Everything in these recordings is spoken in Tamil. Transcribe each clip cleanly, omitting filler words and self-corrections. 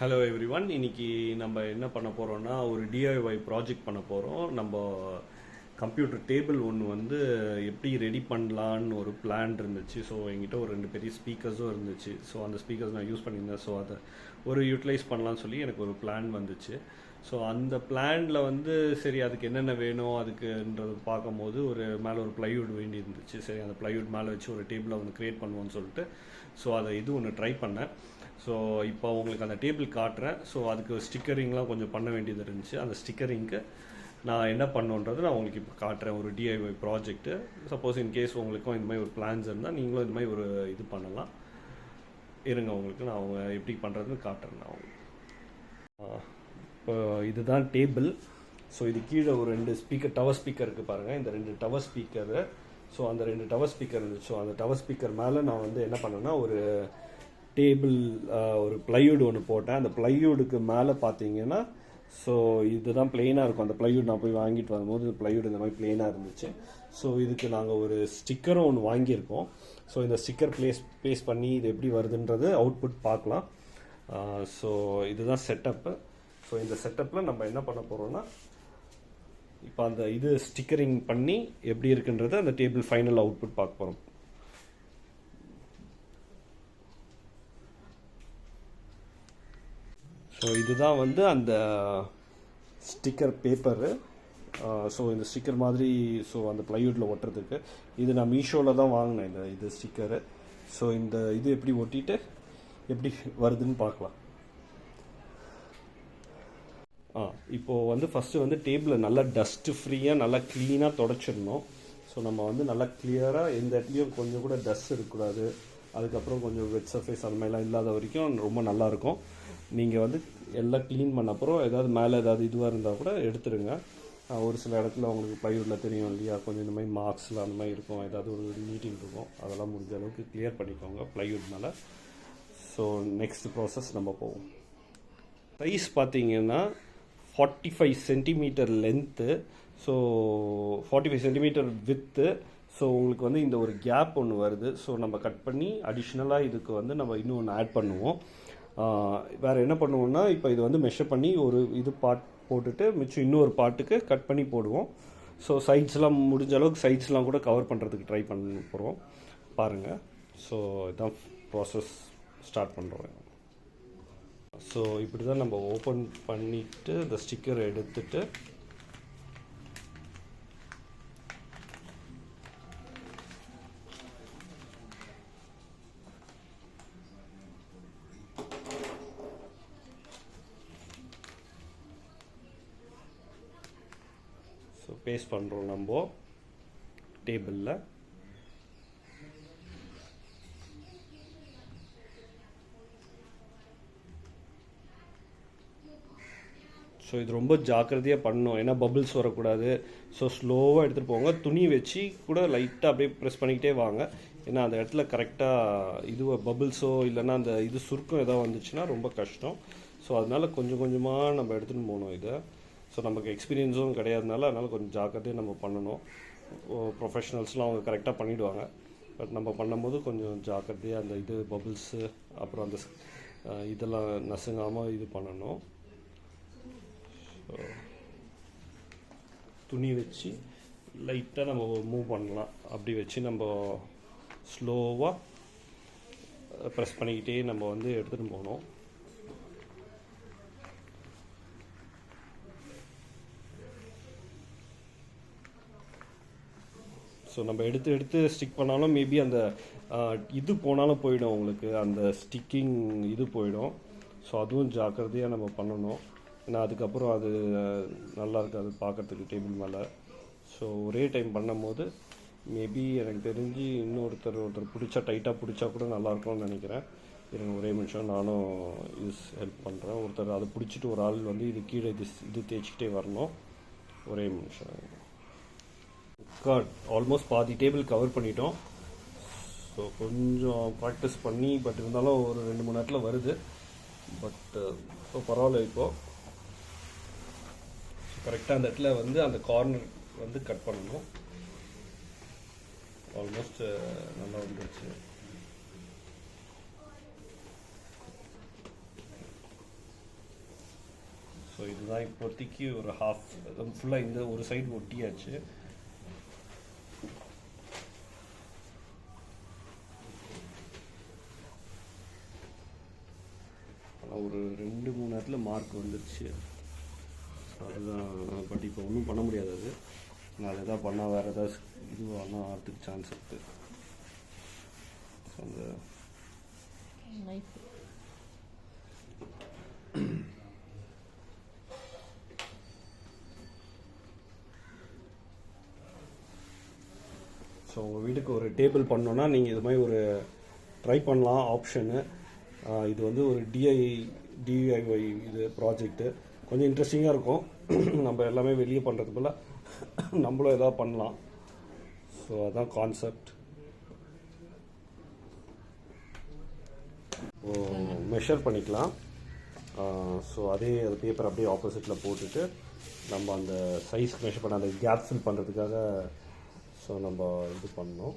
Hello every one. இன்னைக்கு நம்ம என்ன பண்ண போகிறோம்னா ஒரு டிஐஒய் ப்ராஜெக்ட் பண்ண போகிறோம். நம்ம கம்ப்யூட்டர் டேபிள் ஒன்று வந்து எப்படி ரெடி பண்ணலான்னு ஒரு பிளான் இருந்துச்சு. ஸோ என்கிட்ட ஒரு 2 பெரிய ஸ்பீக்கர்ஸும் இருந்துச்சு. ஸோ அந்த ஸ்பீக்கர்ஸ் நான் யூஸ் பண்ணியிருந்தேன். ஸோ அதை ஒரு யூட்டிலைஸ் பண்ணலான்னு சொல்லி எனக்கு ஒரு பிளான் வந்துச்சு. ஸோ அந்த பிளானில் வந்து சரி அதுக்கு என்னென்ன வேணும் அதுக்குன்றது பார்க்கும்போது மேலே ஒரு ப்ளைவுட் வேண்டி இருந்துச்சு. சரி அந்த ப்ளைவுட் மேலே வச்சு ஒரு டேபிளை வந்து க்ரியேட் பண்ணுவோன்னு சொல்லிட்டு ஸோ அதை ஒன்று ட்ரை பண்ணேன். ஸோ இப்போ உங்களுக்கு அந்த டேபிள் காட்டுறேன். ஸோ அதுக்கு ஸ்டிக்கரிங்லாம் கொஞ்சம் பண்ண வேண்டியது இருந்துச்சு. அந்த ஸ்டிக்கரிங்க்கு நான் என்ன பண்ணுன்றது நான் உங்களுக்கு இப்போ காட்டுறேன். ஒரு டிஐஒய் ப்ராஜெக்ட்டு. சப்போஸ் இன்கேஸ் உங்களுக்கும் இந்த மாதிரி ஒரு பிளான்ஸ் இருந்தால் நீங்களும் இந்த மாதிரி ஒரு இது பண்ணலாம். இருங்க, உங்களுக்கு நான் அவங்க எப்படி பண்ணுறதுன்னு காட்டுறேன். நான் உங்களுக்கு இப்போ இதுதான் டேபிள். ஸோ இது கீழே ஒரு 2 ஸ்பீக்கர், டவர் ஸ்பீக்கர் இருக்குது பாருங்கள். இந்த 2 டவர் ஸ்பீக்கரு. ஸோ அந்த 2 டவர் ஸ்பீக்கர் இருந்துச்சு. ஸோ அந்த டவர் ஸ்பீக்கர் மேலே நான் வந்து என்ன பண்ணேன்னா ஒரு டேபிள் ஒரு ப்ளைவுட் ஒன்று போட்டேன். அந்த ப்ளைவுடுக்கு மேலே பார்த்தீங்கன்னா ஸோ இதுதான் பிளெயினாக இருக்கும். அந்த ப்ளைவுட் நான் போய் வாங்கிட்டு வரும்போது ப்ளைவுட் இந்த மாதிரி பிளெயினாக இருந்துச்சு. ஸோ இதுக்கு நாங்கள் ஒரு ஸ்டிக்கரும் ஒன்று வாங்கியிருக்கோம். ஸோ இந்த ஸ்டிக்கர் பேஸ்ட் பண்ணி இது எப்படி வருதுன்றது அவுட்புட் பார்க்கலாம். ஸோ இதுதான் செட்டப்பு. ஸோ இந்த செட்டப்பில் நம்ம என்ன பண்ண போகிறோம்னா இப்போ அந்த ஸ்டிக்கரிங் பண்ணி எப்படி இருக்குன்றது அந்த டேபிள் ஃபைனல் அவுட்புட் பார்க்க போகிறோம். ஸோ இதுதான் வந்து அந்த ஸ்டிக்கர் பேப்பரு. ஸோ இந்த ஸ்டிக்கர் மாதிரி ஸோ அந்த ப்ளைவுட்டில் ஒட்டுறதுக்கு இது நான் மீஷோவில் தான் வாங்கினேன். இது ஸ்டிக்கரு. ஸோ இந்த எப்படி ஒட்டிட்டு எப்படி வருதுன்னு பார்க்கலாம். இப்போது வந்து ஃபஸ்ட்டு வந்து டேபிளை நல்லா டஸ்ட்டு ஃப்ரீயாக நல்லா க்ளீனாக தொடச்சிடணும். ஸோ நம்ம வந்து நல்லா கிளியராக எந்த இடத்துலையும் கொஞ்சம் கூட டஸ்ட் இருக்கக்கூடாது. அதுக்கப்புறம் கொஞ்சம் வெட் சர்ஃபேஸ் அந்த மாதிரிலாம் இல்லாத வரைக்கும் ரொம்ப நல்லாயிருக்கும். நீங்கள் வந்து எல்லாம் க்ளீன் பண்ண அப்புறம் ஏதாவது மேலே ஏதாவது இதுவாக இருந்தால் கூட எடுத்துடுங்க. ஒரு சில இடத்துல உங்களுக்கு ப்ளைவுட்டில் தெரியும் இல்லையா, கொஞ்சம் இந்த மாதிரி மார்க்ஸில் அந்த மாதிரி இருக்கும், ஏதாவது ஒரு மீட்டிங் இருக்கும், அதெல்லாம் முடிஞ்ச அளவுக்கு கிளியர் பண்ணிக்கோங்க ப்ளைவுட் மேலே. ஸோ நெக்ஸ்ட் ப்ராசஸ் நம்ம போவோம். சைஸ் பார்த்தீங்கன்னா 45 centimetre length. So 45 centimetre with. So உங்களுக்கு வந்து இந்த ஒரு கேப் ஒன்று வருது. ஸோ நம்ம கட் பண்ணி அடிஷ்னலாக இதுக்கு வந்து நம்ம இன்னும் ஒன்று ஆட் பண்ணுவோம். வேறு என்ன பண்ணுவோம்னா இப்போ இது வந்து மெஷர் பண்ணி ஒரு பார்ட் போட்டுட்டு மிச்சம் இன்னொரு பார்ட்டுக்கு கட் பண்ணி போடுவோம். ஸோ சைட்ஸ்லாம் முடிஞ்ச அளவுக்கு சைட்ஸ்லாம் கூட கவர் பண்ணுறதுக்கு ட்ரை பண்ண போகிறோம். பாருங்கள். ஸோ இதுதான் ப்ராசஸ் ஸ்டார்ட் பண்ணுறோம். ஸோ இப்படி தான் நம்ம ஓப்பன் பண்ணிவிட்டு இந்த ஸ்டிக்கரை எடுத்துட்டு ஸோ பேஸ்ட் பண்ணுறோம் நம்ம டேபிளில். ஸோ இது ரொம்ப ஜாக்கிரதையாக பண்ணணும், ஏன்னா பபிள்ஸ் வரக்கூடாது. ஸோ ஸ்லோவாக எடுத்துகிட்டு போங்க. துணி வச்சு கூட லைட்டாக அப்படியே ப்ரெஸ் பண்ணிக்கிட்டே வாங்க. ஏன்னா அந்த இடத்துல கரெக்டாக பபிள்ஸோ இல்லைன்னா அந்த சுருக்கம் எதாவது வந்துச்சுன்னா ரொம்ப கஷ்டம். ஸோ அதனால் கொஞ்சம் கொஞ்சமாக நம்ம எடுத்துகிட்டு போகணும் இதை. ஸோ நமக்கு எக்ஸ்பீரியன்ஸும் கிடையாதுனால அதனால் கொஞ்சம் ஜாக்கிரதையாக நம்ம பண்ணணும். ப்ரொஃபஷ்னல்ஸ்லாம் அவங்க கரெக்டாக பண்ணிவிடுவாங்க. பட் நம்ம பண்ணும்போது கொஞ்சம் ஜாக்கிரதையாக அந்த பபிள்ஸு அப்புறம் அந்த இதெல்லாம் நசுங்காமல் இது பண்ணணும். துணி வச்சு லைட்டாக நம்ம மூவ் பண்ணலாம். அப்படி வச்சு நம்ம ஸ்லோவாக ப்ரெஸ் பண்ணிக்கிட்டே நம்ம வந்து எடுத்துகிட்டு போகணும். ஸோ நம்ம எடுத்து ஸ்டிக் பண்ணாலும் மேபி அந்த போனாலும் போயிடும், உங்களுக்கு அந்த ஸ்டிக்கிங் போயிடும். ஸோ அதுவும் ஜாக்கிரதையாக நம்ம பண்ணணும். ஏன்னா அதுக்கப்புறம் அது நல்லா இருக்காது பார்க்குறதுக்கு டேபிள் மேலே. ஸோ ஒரே டைம் பண்ணும்போது மேபி எனக்கு தெரிஞ்சு ஒருத்தர் டைட்டாக பிடிச்சா கூட நல்லாயிருக்கும்னு நினைக்கிறேன். எனக்கு ஒரே நிமிஷம் நானும் ஹெல்ப் பண்ணுறேன். ஒருத்தர் அதை பிடிச்சிட்டு ஒரு ஆள் வந்து கீழே தேய்ச்சிக்கிட்டே வரணும். ஒரே நிமிஷம். ஆல்மோஸ்ட் பாதி டேபிள் கவர் பண்ணிட்டோம். ஸோ கொஞ்சம் ப்ராக்டிஸ் பண்ணி பட் இருந்தாலும் ஒரு 2 மணி நேரத்தில் வருது. பட் ஸோ பரவாயில்ல. இப்போது கரெக்டாக அந்த இடத்துல வந்து அந்த கார்னர் வந்து கட் பண்ணணும். ஆல்மோஸ்ட் நல்லா வந்துடுச்சு. ஸோ இதுதான் இப்போதைக்கு ஒரு ஹாஃப் ஃபுல்லாக இந்த ஒரு சைடு ஒட்டியாச்சு. ஒரு 2-3 இடத்துல மார்க் வந்துருச்சு. அதுதான், பட் இப்போ ஒன்றும் பண்ண முடியாது. அது நான் அதை எதாவது பண்ணால் வேறு ஏதாவது இதுவானா ஆகிறதுக்கு சான்ஸ் இருக்குது. ஸோ அந்த ஸோ உங்கள் வீட்டுக்கு ஒரு டேபிள் பண்ணோன்னா நீங்கள் இது மாதிரி ஒரு ட்ரை பண்ணலாம் ஆப்ஷனு. இது வந்து ஒரு டிஐஒய் இது ப்ராஜெக்ட்டு கொஞ்சம் இன்ட்ரெஸ்டிங்காக இருக்கும். நம்ம எல்லாமே வெளியே பண்ணுறது போல் நம்மளும் எதாவது பண்ணலாம். ஸோ அதுதான் கான்செப்ட். மெஷர் பண்ணிக்கலாம். ஸோ அது பேப்பர் அப்படியே ஆப்போசிட்டில் போட்டுட்டு நம்ம அந்த சைஸ்க்கு மெஷர் பண்ண அந்த கேப் ஃபில் பண்ணுறதுக்காக ஸோ நம்ம இது பண்ணோம்.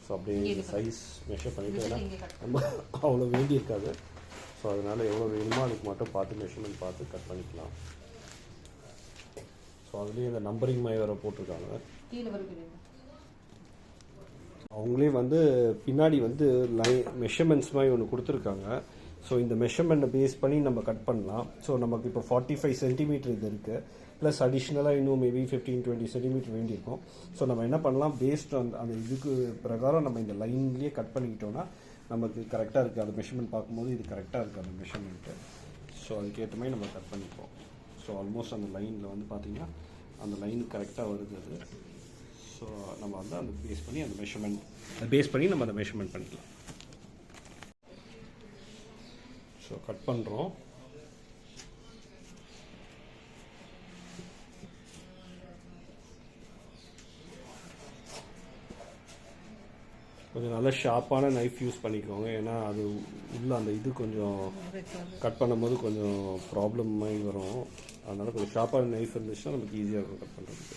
ஸோ அப்படியே சைஸ் மெஷர் பண்ணிவிட்டு ஏன்னா நம்ம அவ்வளோ வேண்டி இருக்காது. ஸோ அதனால் எவ்வளோ வேணுமோ அதுக்கு மட்டும் பார்த்து மெஷர்மெண்ட் பார்த்து கட் பண்ணிக்கலாம். ஸோ அதுலேயும் இந்த நம்பரிங் மாதிரி வேறு போட்டிருக்காங்க. அவங்களே வந்து பின்னாடி வந்து மெஷர்மெண்ட்ஸ் மாதிரி ஒன்று கொடுத்துருக்காங்க. ஸோ இந்த மெஷர்மெண்ட்டை பேஸ் பண்ணி நம்ம கட் பண்ணலாம். ஸோ நமக்கு இப்போ 45 சென்டிமீட்டர் இது இருக்குது, ப்ளஸ் அடிஷ்னலாக இன்னும் மேபி 15-20 சென்டிமீட்டர் வேண்டியிருக்கும். ஸோ நம்ம என்ன பண்ணலாம், பேஸ்ட் அந்த இதுக்கு பிரகாரம் நம்ம இந்த லைன்லேயே கட் பண்ணிக்கிட்டோன்னா நமக்கு கரெக்டாக இருக்குது. அந்த மெஷர்மெண்ட் பார்க்கும்போது இது கரெக்டாக இருக்குது அந்த மெஷர்மெண்ட்டு. ஸோ அதுக்கேற்ற மாதிரி நம்ம கட் பண்ணிப்போம். ஸோ ஆல்மோஸ்ட் அந்த லைனில் வந்து பார்த்திங்கன்னா அந்த லைன் கரெக்டாக வருது அது. ஸோ நம்ம வந்து அந்த பேஸ் பண்ணி அந்த மெஷர்மெண்ட் நம்ம அந்த மெஷர்மெண்ட் பண்ணிக்கலாம். ஸோ கட் பண்ணுறோம். கொஞ்சம் நல்ல ஷார்ப்பான நைஃப் யூஸ் பண்ணிக்கோங்க. ஏன்னா அது உள்ள அந்த இது கொஞ்சம் கட் பண்ணும்போது கொஞ்சம் ப்ராப்ளம் மாதிரி வரும். அதனால் கொஞ்சம் ஷார்ப்பான நைஃப் இருந்துச்சுன்னா நமக்கு ஈஸியாக இருக்கும் கட் பண்ணுறதுக்கு.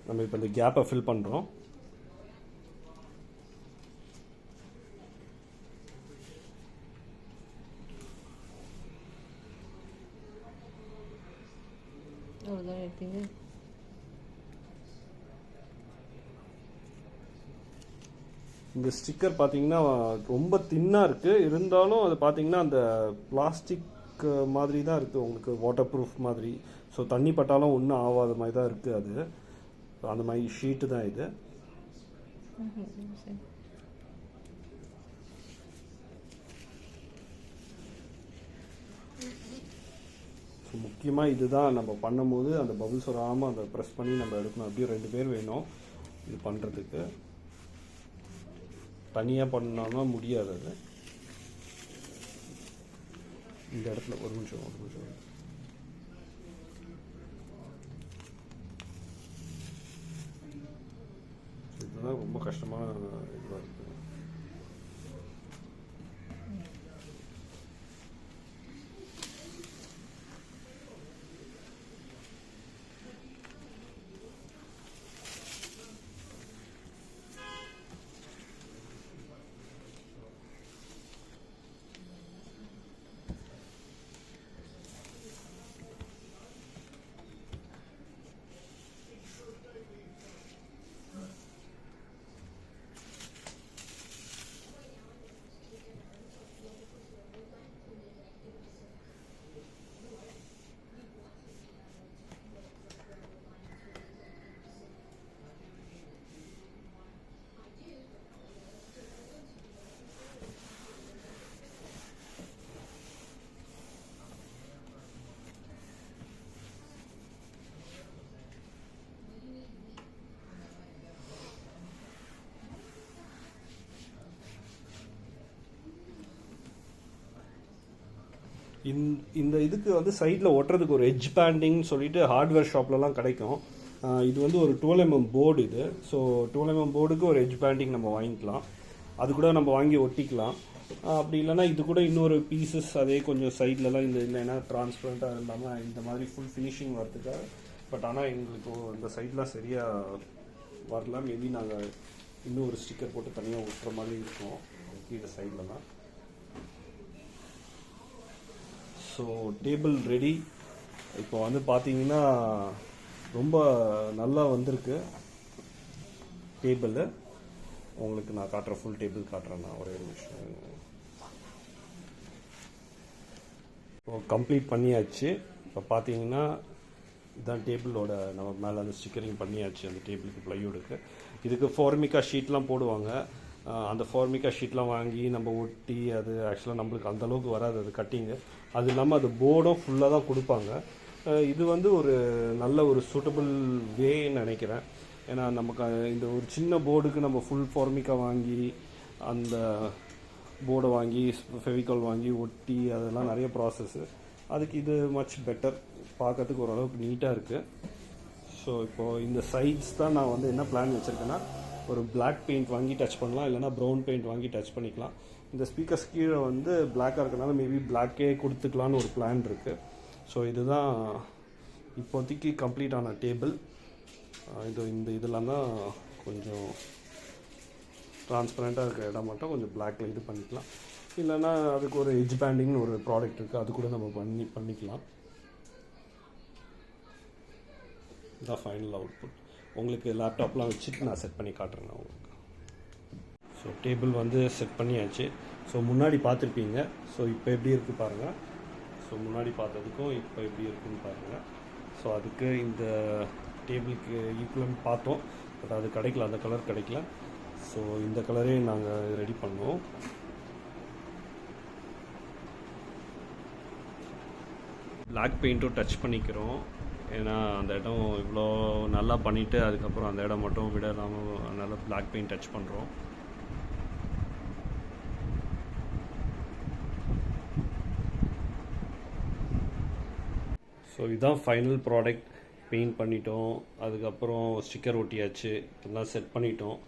நம்ம இப்போ இந்த கேப்பை ஃபில் பண்ணுறோம். இந்த ஸ்டிக்கர் பார்த்தீங்கன்னா ரொம்ப தின்னாக இருக்குது, இருந்தாலும் அது பார்த்தீங்கன்னா அந்த பிளாஸ்டிக் மாதிரி தான் இருக்குது, உங்களுக்கு வாட்டர் ப்ரூஃப் மாதிரி. ஸோ தண்ணி பட்டாலும் ஒன்றும் ஆகாத மாதிரி தான் இருக்குது. அது அந்த மாதிரி ஷீட்டு தான் இது. முக்கியமாக இதுதான் நம்ம பண்ணும்போது அந்த பபுள்ஸ் வராமல் அந்த ப்ரெஸ் பண்ணி நம்ம எடுக்கணும். அப்படியே 2 பேர் வேணும் இது பண்ணுறதுக்கு. தனியாக பண்ணோம்னா முடியாது. அது இந்த இடத்துல ஒரு நிமிஷம் இதுதான் ரொம்ப கஷ்டமான இதுவாக இருக்குது. இந்த இதுக்கு வந்து சைடில் ஒட்டுறதுக்கு ஒரு எட்ஜ் பேண்டிங் சொல்லிட்டு ஹார்ட்வேர் ஷாப்லலாம் கிடைக்கும். இது வந்து ஒரு 12mm போர்டு இது. ஸோ 12mm போர்டுக்கு ஒரு எட்ஜ் பேண்டிங் நம்ம வாங்கிக்கலாம். அது கூட நம்ம வாங்கி ஒட்டிக்கலாம். அப்படி இல்லைனா இது கூட இன்னொரு பீசஸ் அதே கொஞ்சம் சைட்லலாம் இந்த இல்லைன்னா டிரான்ஸ்பரண்ட்டாக இல்லாமல் இந்த மாதிரி ஃபுல் ஃபினிஷிங் வரதுக்காக. பட் ஆனால் எங்களுக்கு இந்த சைட்லாம் சரியாக வரல. மேபி நாங்கள் இன்னும் ஒரு ஸ்டிக்கர் போட்டு தனியாக ஒட்டுற மாதிரி இருக்கும் கீழே சைட்லலாம். So table ready. இப்போ வந்து பார்த்தீங்கன்னா ரொம்ப நல்லா வந்திருக்கு டேபிள். உங்களுக்கு நான் காட்டுறேன், ஃபுல் டேபிள் காட்டுறேன் நான். ஒரே ஒரு விஷயம், இப்போ கம்ப்ளீட் பண்ணியாச்சு. இப்போ பார்த்தீங்கன்னா இதுதான் டேபிளோட, நம்ம மேலே அந்த ஸ்டிக்கரிங் பண்ணியாச்சு அந்த டேபிளுக்கு, ப்ளைவுடுக்கு. இதுக்கு ஃபார்மிகா ஷீட்லாம் போடுவாங்க. அந்த ஃபார்மிகா ஷீட்லாம் வாங்கி நம்ம ஒட்டி, அது ஆக்சுவலாக நம்மளுக்கு அந்தளவுக்கு வராது அது கட்டிங்கு. அது இல்லாமல் அது போர்டும் ஃபுல்லாக தான் கொடுப்பாங்க. இது வந்து ஒரு நல்ல ஒரு சூட்டபிள் வேன்னு நினைக்கிறேன். ஏன்னா நமக்கு இந்த ஒரு சின்ன போர்டுக்கு நம்ம ஃபுல் ஃபார்மிகா வாங்கி, அந்த போர்டை வாங்கி ஃபெவிகால் வாங்கி ஒட்டி, அதெல்லாம் நிறைய ப்ராசஸ்ஸு. அதுக்கு இது மச் பெட்டர், பார்க்கறதுக்கு ஓரளவுக்கு நீட்டாக இருக்குது. ஸோ இப்போது இந்த சைட்ஸ் தான் நான் வந்து என்ன பிளான் வச்சுருக்கேன்னா, ஒரு பிளாக் பெயிண்ட் வாங்கி டச் பண்ணலாம், இல்லைனா ப்ரௌன் பெயிண்ட் வாங்கி டச் பண்ணிக்கலாம். இந்த ஸ்பீக்கர்ஸ் கீழே வந்து பிளாக்காக இருக்கனால மேபி பிளாக்கே கொடுத்துக்கலான்னு ஒரு பிளான் இருக்குது. ஸோ இதுதான் இப்போதைக்கு கம்ப்ளீட் ஆன டேபிள். இதெல்லாம் தான் கொஞ்சம் ட்ரான்ஸ்பரண்ட்டாக இருக்கிற இடம் மட்டும் கொஞ்சம் பிளாக்கில் இது பண்ணிக்கலாம். இல்லைன்னா அதுக்கு ஒரு எட்ஜ் பேண்டிங்னு ஒரு ப்ராடக்ட் இருக்குது, அது கூட நம்ம பண்ணிக்கலாம். இதுதான் ஃபைனல் அவுட்புட். உங்களுக்கு லேப்டாப்லாம் வச்சுட்டு நான் செட் பண்ணி காட்டுறேன் நான் உங்களுக்கு. ஸோ டேபிள் வந்து செட் பண்ணியாச்சு. ஸோ முன்னாடி பார்த்துருப்பீங்க. ஸோ இப்போ எப்படி இருக்குது பாருங்கள். ஸோ முன்னாடி பார்த்ததுக்கும் இப்போ எப்படி இருக்குதுன்னு பாருங்கள். ஸோ அதுக்கு இந்த டேபிளுக்கு ஈக்குவலன்ட் பார்த்தோம், பட் அது கிடைக்கல, அந்த கலர் கிடைக்கல. ஸோ இந்த கலரே நாங்கள் ரெடி பண்ணோம். பிளாக் பெயிண்ட்டும் டச் பண்ணிக்கிறோம். ஏன்னா அந்த இடம் இவ்வளோ நல்லா பண்ணிவிட்டு அதுக்கப்புறம் அந்த இடம் மட்டும் விடலாமல் அதனால் பிளாக் பெயிண்ட் டச் பண்ணுறோம். ஸோ இதுதான் ஃபைனல் ப்ராடக்ட். பெயிண்ட் பண்ணிட்டோம், அதுக்கப்புறம் ஸ்டிக்கர் ஒட்டியாச்சு, எல்லாம் செட் பண்ணிட்டோம்.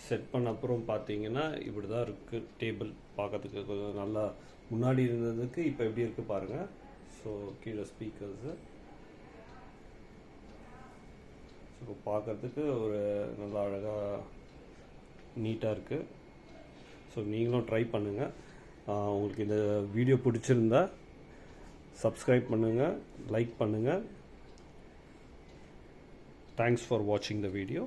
செட் பண்ண அப்புறம் பார்த்தீங்கன்னா இப்படி தான் இருக்குது டேபிள். பார்க்கறதுக்கு கொஞ்சம் நல்லா முன்னாடி இருந்ததுக்கு இப்போ எப்படி இருக்குது பாருங்கள். ஸோ கீழே ஸ்பீக்கர்ஸு, ஸோ பார்க்குறதுக்கு ஒரு நல்லா அழகாக நீட்டாக இருக்குது. ஸோ நீங்களும் ட்ரை பண்ணுங்கள். உங்களுக்கு இந்த வீடியோ பிடிச்சிருந்தா சப்ஸ்கிரைப் பண்ணுங்கள், லைக் பண்ணுங்கள். தேங்க்ஸ் ஃபார் வாட்சிங் த வீடியோ.